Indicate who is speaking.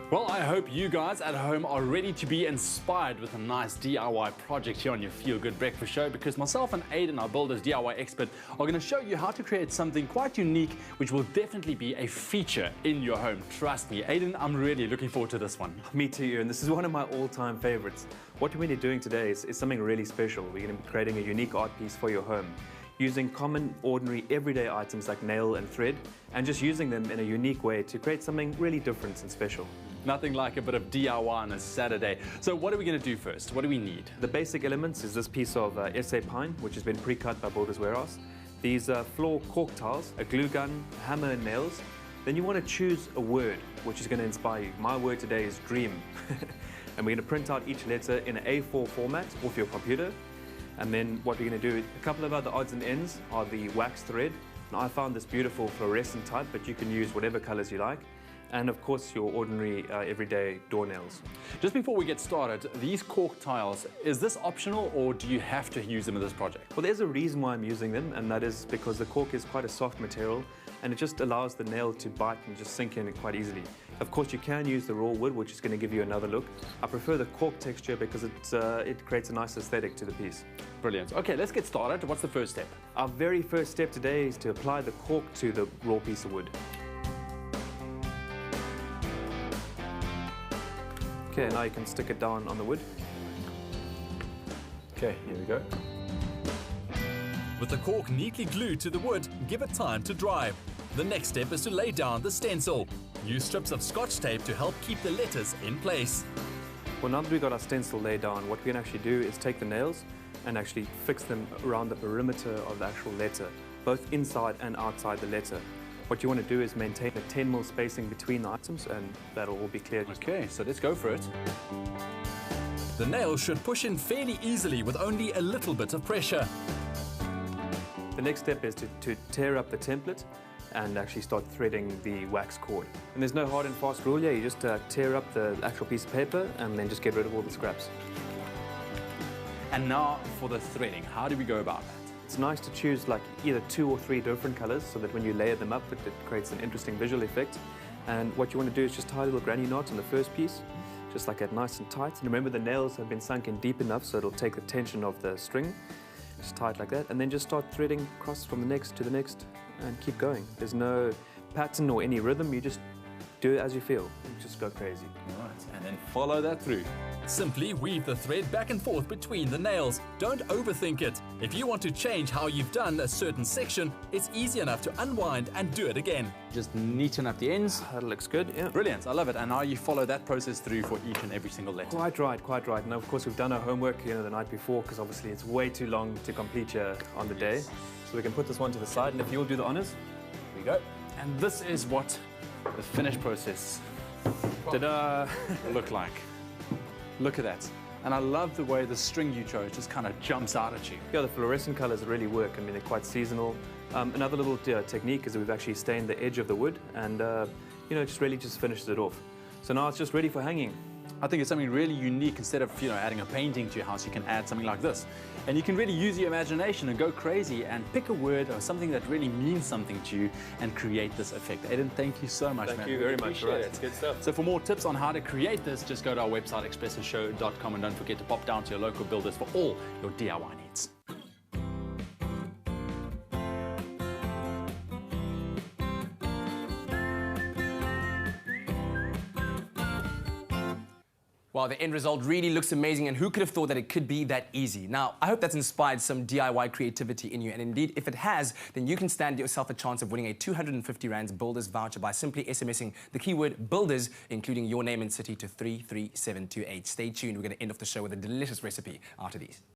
Speaker 1: Well, I hope you guys at home are ready to be inspired with a nice DIY project here on your Feel Good Breakfast Show, because myself and Aidan, our builder's DIY expert, are going to show you how to create something quite unique, which will definitely be a feature in your home. Trust me, Aidan, I'm really looking forward to this one.
Speaker 2: Me too, Ewan. This is one of my all-time favorites. What we're going to be doing today is something really special. We're going to be creating a unique art piece for your home, using common, ordinary, everyday items like nail and thread, and just using them in a unique way to create something really different and special.
Speaker 1: Nothing like a bit of DIY on a Saturday. So what are we going to do first? What do we need?
Speaker 2: The basic elements is this piece of SA pine, which has been pre-cut by Builders Warehouse. These floor cork tiles, a glue gun, a hammer and nails. Then you want to choose a word which is going to inspire you. My word today is dream. And we're going to print out each letter in an A4 format off your computer. And then what we're going to do, a couple of other odds and ends are the wax thread. Now I found this beautiful fluorescent type, but you can use whatever colors you like. And of course your ordinary everyday doornails.
Speaker 1: Just before we get started, these cork tiles, is this optional or do you have to use them in this project?
Speaker 2: Well, there's a reason why I'm using them, and that is because the cork is quite a soft material and it just allows the nail to bite and just sink in quite easily. Of course you can use the raw wood, which is going to give you another look. I prefer the cork texture because it creates a nice aesthetic to the piece.
Speaker 1: Brilliant. Okay, let's get started. What's the first step?
Speaker 2: Our very first step today is to apply the cork to the raw piece of wood. Okay, now you can stick it down on the wood.
Speaker 1: Okay, here we go.
Speaker 3: With the cork neatly glued to the wood, give it time to dry. The next step is to lay down the stencil. Use strips of Scotch tape to help keep the letters in place.
Speaker 2: Well, now that we've got our stencil laid down, what we can actually do is take the nails and actually fix them around the perimeter of the actual letter, both inside and outside the letter. What you want to do is maintain a 10mm spacing between the items, and that'll all be cleared.
Speaker 1: Okay, so let's go for it.
Speaker 3: The nails should push in fairly easily with only a little bit of pressure.
Speaker 2: The next step is to tear up the template and actually start threading the wax cord. And there's no hard and fast rule here. You just tear up the actual piece of paper and then just get rid of all the scraps.
Speaker 1: And now for the threading. How do we go about that?
Speaker 2: It's nice to choose like either 2 or 3 different colors so that when you layer them up, it creates an interesting visual effect. And what you want to do is just tie a little granny knot on the first piece, just like that, nice and tight. And remember, the nails have been sunk in deep enough so it'll take the tension of the string. Just tie it like that, and then just start threading across from the next to the next and keep going. There's no pattern or any rhythm, you just do it as you feel. Just go crazy.
Speaker 1: Right, and then follow that through.
Speaker 3: Simply weave the thread back and forth between the nails. Don't overthink it. If you want to change how you've done a certain section, it's easy enough to unwind and do it again.
Speaker 1: Just neaten up the ends.
Speaker 2: That looks good, yeah.
Speaker 1: Brilliant, I love it. And now you follow that process through for each and every single letter.
Speaker 2: Quite right, quite right. And of course we've done our homework the night before, because obviously it's way too long to complete here on the day. So we can put this one to the side, and if you'll do the honors.
Speaker 1: Here we go. And this is what the finished process look like. Look at that. And I love the way the string you chose just kind of jumps out at you.
Speaker 2: Yeah, the fluorescent colors really work. I mean, they're quite seasonal. Another little technique is that we've actually stained the edge of the wood, and just really just finishes it off. So now it's just ready for hanging.
Speaker 1: I think it's something really unique. Instead of adding a painting to your house, you can add something like this. And you can really use your imagination and go crazy and pick a word or something that really means something to you and create this effect. Aidan, thank you so much, man.
Speaker 2: Thank you very much.
Speaker 1: Right.
Speaker 2: It's good stuff.
Speaker 1: So for more tips on how to create this, just go to our website, expressoshow.com, and don't forget to pop down to your local builders for all your DIY needs.
Speaker 4: Well, the end result really looks amazing, and who could have thought that it could be that easy? Now, I hope that's inspired some DIY creativity in you, and indeed, if it has, then you can stand yourself a chance of winning a 250 Rands Builders voucher by simply SMSing the keyword BUILDERS, including your name and city, to 33728. Stay tuned, we're going to end off the show with a delicious recipe after these.